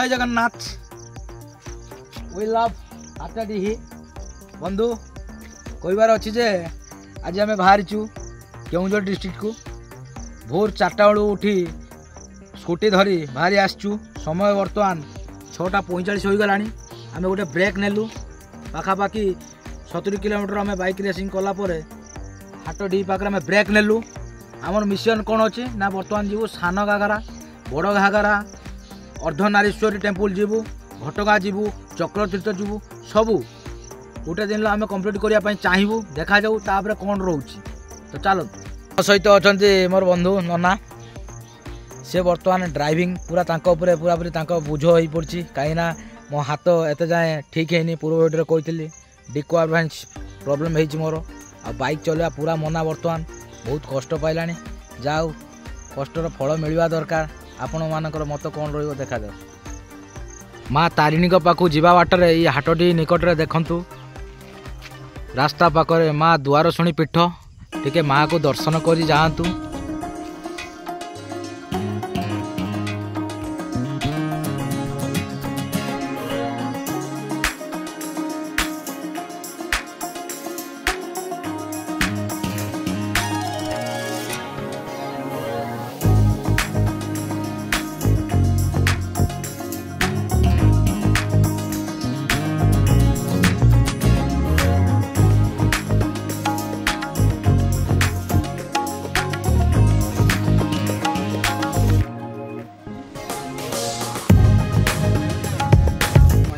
जय Jagannath we love आटाडीही बंधु कहबार अच्छी जे आज आम बाहरी केउंझर डिस्ट्रिक्ट को भोर 4टा बेलू उठी स्कूटी धरी बाहरी आसचु। समय बर्तमान 6:45 हो गला। आम गोटे ब्रेक नेलु पाखापाखि 70 किलोमीटर आम बाइक रेसिंग कलापर हाटडी पाखे आम ब्रेक नेलु। आमर मिशन कौन अच्छी ना बर्तमान जीवु सान घाघरा बड़ घाघरा अर्धनारीश्वरी टेम्पल जीवु घटगाँ जीवु चक्रतीर्थ जीवु सबू गोटे दिन आम कंप्लीट करने चाहबू। देखा जाऊ तापर कौन रोचे तो चलो सहित अच्छा मोर बंधु नना से बर्तमान ड्राइविंग पूरा पूरापूरी बुझ हो पड़ी कहीं मो हाथ एत जाए ठीक है पूर्व वीडियो कही डिको एडवांस प्रोब्लेम हो मोर आ बाइक चलवा पूरा मना बर्तमान बहुत कष्ट पाइला जाऊ कष्टर फल मिलवा दरकार। आपण मानकर मत कौन रो देखा जाऊ। माँ तारिणी पाखु जीवा बाटर ये हाटटी निकट में देखु रास्ता पाखरे माँ दुआर शुणी पीठ टिके माँ को दर्शन कर जातु।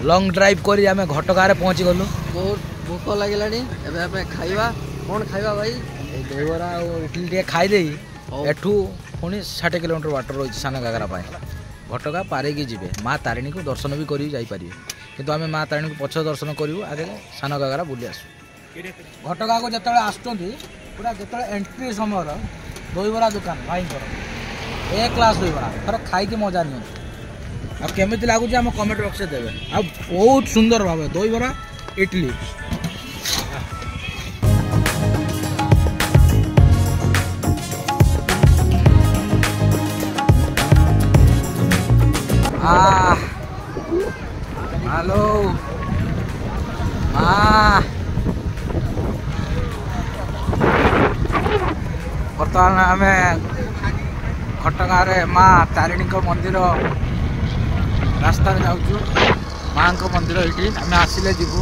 लॉन्ग ड्राइव करी आमे घटगाँ पहुँची गलु। बहुत भूख लगे खाइबा कौन खाइबा भाई दहीबरा और इडली टे खाईदे एठू पुणी 60 किलोमीटर वाटर रही सान घाघरा घटगाँ पारिकी जी माँ तारिणी को दर्शन भी कर जापारे किंतु आम माँ तारिणी को पछ दर्शन करूँ आगे सान घाघरा बुली आसू। घटगाँ को जिते आसुँच पूरा जो एंट्री समय दहीबरा दुकान भाई ए क्लास दहीबरा थर खाई मजा नहीं अब केमी लगुच आम कमेंट बक्स देवे आ बहुत सुंदर भाव दहीबरा इडली हेलो बर्तमान आम घटगाँ माँ तारिणी मंदिर रास्ता जाऊँ माँ मंदिर ये आम आसिले जीवु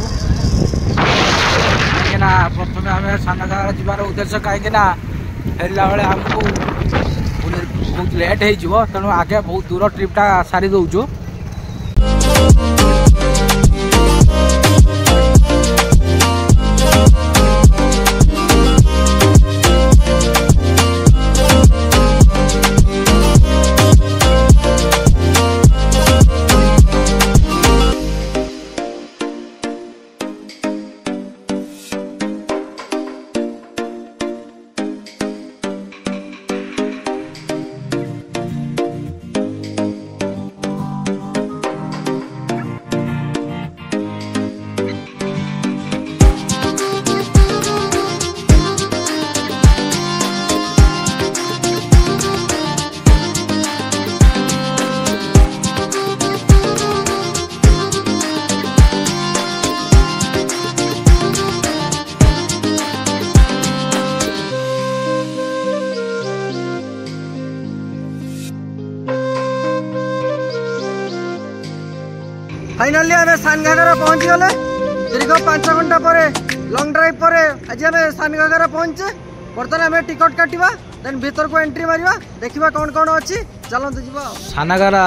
कहीं प्रथम आम सान घाघरा जीवार उद्देश्य कहीं फेरला बेले आमको बहुत लेट हो तेणु आगे बहुत दूर ट्रिपटा सारी दौचु। फाइनाली आम सान घाघरा पहुँच गले दीर्घ 5 घंटा पर लॉन्ग ड्राइव पर आज आम सान घाघरा पहुँचे। बर्तमान आम टिकट काटिबा देन भीतर को एंट्री मारिबा देखिबा कौन कौन अच्छी चलते जीवा। सान घाघरा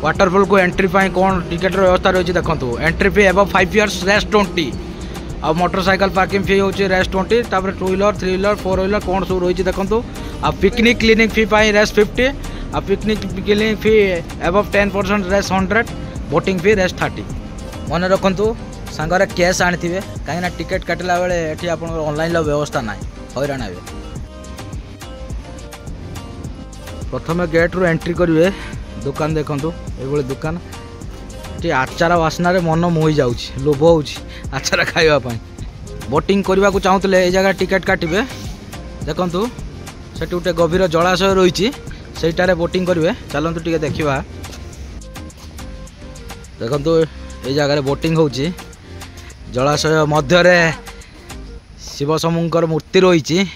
वाटरफॉल को एंट्री पाई कौन टिकट व्यवस्था रही देखो entry fee above 5 years rest 20 और मोटरसाइकिल पार्किंग फी होची रेस्ट 20 तापर 2 व्हीलर 3 व्हीलर 4 व्हीलर कौन सब रही देखो आ पिकनिक क्लिनिक फी पाई रेस्ट 50 आ पिकनिक क्लिनिक फी एबव 10% रेस्ट 100 बोटिंग फी रेस्ट 30 मन रखु सांगरे कैश आनी कहीं टिकेट काटिला बेले ये आप ऑनलाइन व्यवस्था ना हैरान हे। प्रथम गेट रू एंट्री करेंगे दुकान देखु ये दुकान ये आचार वासना मन मोही जा लोभ हो आचार खावाई बोटिंग करने को चाहूले ये जगह टिकेट काटे देखु से गोटे गभीर जलाशय रही से बोटिंग करेंगे चलतु टे देखा देखंतु ए जगह बोटिंग होची जलाशय मध्य शिव समूहर मूर्ति रही।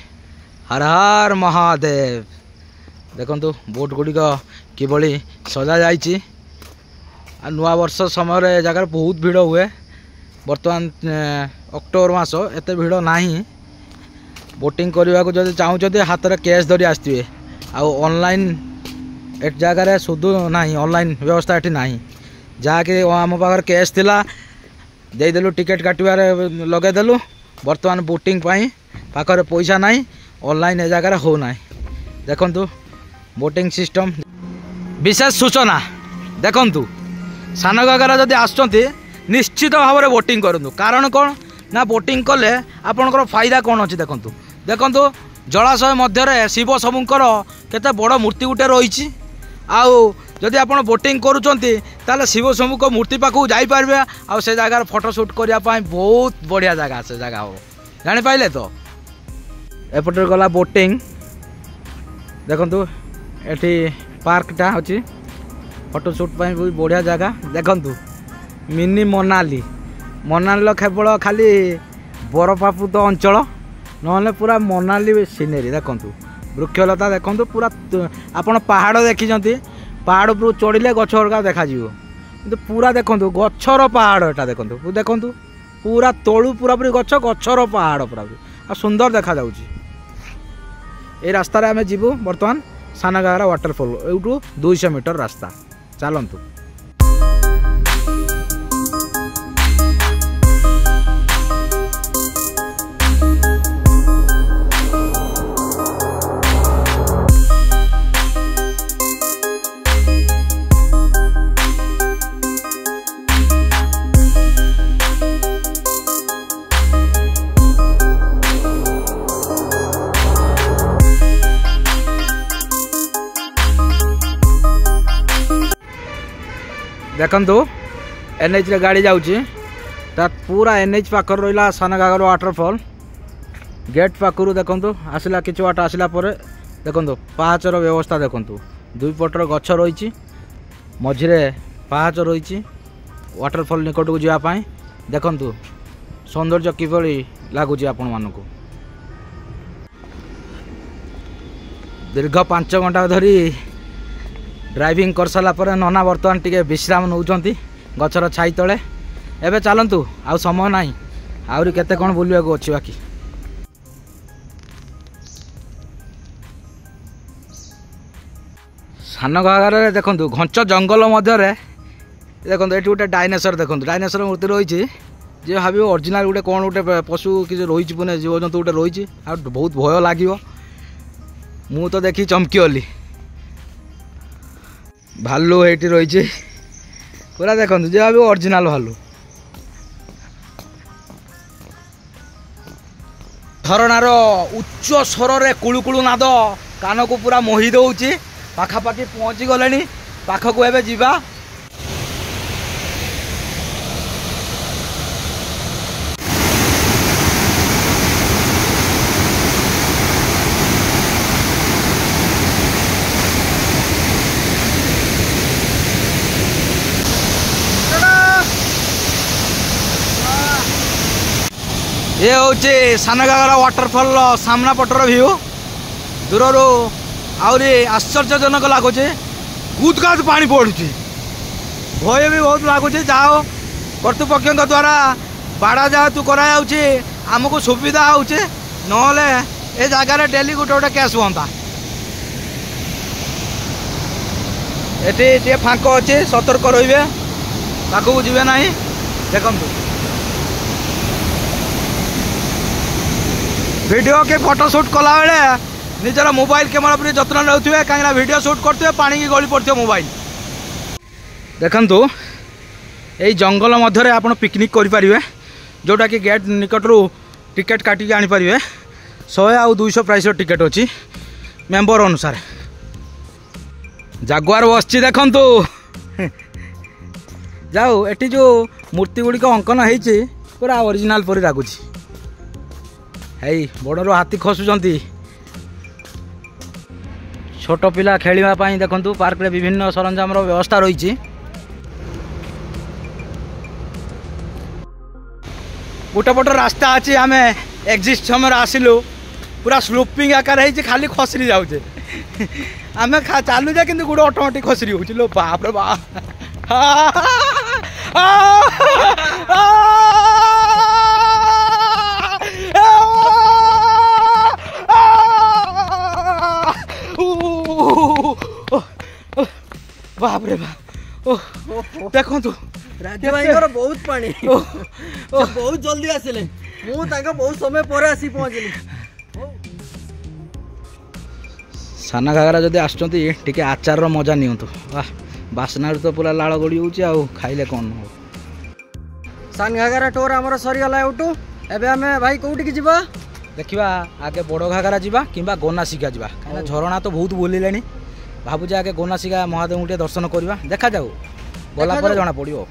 हर हर महादेव। देखंतु बोट गुड़िक किभली सजा जाइछि। नुआ वर्ष समय जगह बहुत भीड़ हुए। बर्तमान अक्टोबर मास एत भीड़ नहीं। बोटिंग करने को जब चाहते हाथ में कैश धरी आसवे ऑनलाइन ए जगह सुधु ना ऑनलाइन व्यवस्था ये ना जहाँकि आम पाखे कैश थिला देदेलु टिकेट काटबार लगेदेलु। बर्तमान बोटिंग पाखरे पैसा ना ऑनलाइन ए जगह हो ना। देखंतु बोटिंग सिस्टम विशेष सूचना देखंतु सान घाघरा जदि आसुचंती निश्चित भाव में बोटिंग करूँ। कारण कौन ना बोटिंग कले आपणकर फायदा कौन अच्छी देखंतु। देखंतु जलाशय मध्य शिव समूहर केते बड़ मूर्ति गुटे रही। आदि आप बोटिंग करुँचे ताले शिव समूह को मूर्ति पाखक जापारे आ से जगार फोटोशूट करने बहुत बढ़िया जगह से जगह हो जापारे। तो एपटे गला बोटिंग देखंतु एटी पार्कटा अच्छी फोटोशूट भी बढ़िया जगह। देखंतु मिनी मनाली मनाली केवल खाली बरफावृत अंचल ना पूरा मनाली सीनेरी। देखंतु वृक्षलता देखंतु पूरा आपण पहाड़ देखी पहाड़ पर चढ़िले गछ हरका देखा कि पूरा देखंतु गछर पहाड़ एटा देखंतु देखंतु पूरा तलू पूरापूरी गछर पहाड़ पूरापूरी आ सुंदर देखा जाउची। ए रास्ता रे आमे जीवु बर्तमान सान घाघरा वाटरफॉल एठू 200 मीटर रास्ता चलतु। देखंतु एनएच रे गाड़ी जाउची पूरा एनएच पाखर रहा सान घाघरा वाटरफॉल गेट पाखर। देखंतु आसला किछ बाट आसला परे देखंतु पाहाचर व्यवस्था देखंतु दुई पटर गछ रही मझिरे पाहाच रही वाटरफॉल निकट को जावाई। देखंतु सौंदर्य किभली लगुच आपण मानक। दीर्घ 5 घंटा धरी ड्राइविंग कर सारा पर नना बर्तमान टिके विश्राम नौचंती गछर छाई तले। एबे चलंतु आउ समय नाही आउरी केते कोन बुलिया को अछि बाकी। सान घाघरा देखंतु घंच जंगल मध्य देखंतु एठी गोटे डायनासोर देखंतु डायनासोर मूर्ति रही जे भाव ओरिजिनल गोटे कौन गोटे पशु किसी रही पुणे जीवजंतु गोटे रही आ बहुत भय लगे। मु तो देखी चमकीगली भालू ये रही पूरा देखते जे भाव ओरिजिनल भालू। झरणार उच्च स्वर रे कुळुकुळु नाद कान को पूरा मोहि दौची। पाखापाखि पहुँची गले पाखक एवं जीवा। ये हूँ सान घाघरा वाटरफॉल सामना पटर व्यू दूर आहरी आश्चर्यजनक लगुच। कूद काद पानी पड़ू भय भी बहुत लगुच। जहाँ कर्तृपक्ष द्वारा बाड़ा जेहेतु करमको सुविधा हो जगार डेली गोटे गोटे केस हुआ। ये फांक अच्छे सतर्क रे पाखक जी ना। देखु वीडियो के फोटो शूट कला बेले निजर मोबाइल कैमेरा पर जत्न नौथे कहीं वीडियो शूट करते पानी की गली पड़ते मोबाइल। देखंतु यही जंगल मध्य आप पिकनिक करें जोटा कि गेट निकटू टिकेट काटिक आनीपारे 100 आ 200 प्राइस टिकेट अच्छी मेंबर अनुसार। जागुआर बसची देखंतु जाऊ एटी जो मूर्ति गुड़िक अंकन होती पूरा ओरिजिनल परी लगुच। है बड़र हाथी खसुंट छोट पिला खेलवाई देखु पार्क रे विभिन्न सरंजाम व्यवस्था रही। गोटे पट रास्ता अच्छी आम एक्जिट समय आसिलु पूरा स्लोपिंग आकार है खाली खसरी जाऊे आम चालुचे कि गोटे ऑटोमेटिक खसरी हो बाप रे बाप बाप रे बाप देखो राजा भाई बहुत पानी बहुत जल्दी आसिले बहुत समय पर आसी पहुँचली साना घागरा जदि आसुँचे आचार मजा नियंतु वाह बासना तो पूरा लाल गड़ी हो खाइले कौन हो सान घागरा टूर आमर सरीगला उठू एबे आमे भाई कोउठी जीवा देखा आगे बड़ घागरा जावा कि गोनासिका जावा कहीं झरणा तो बहुत बोलिले भावुचे आगे गोनासिका महादेव टे दर्शन करवा देखा जाऊ गला जना पड़ो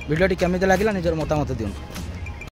भिडियो केमी लगे निजर मतामत दिखाँ।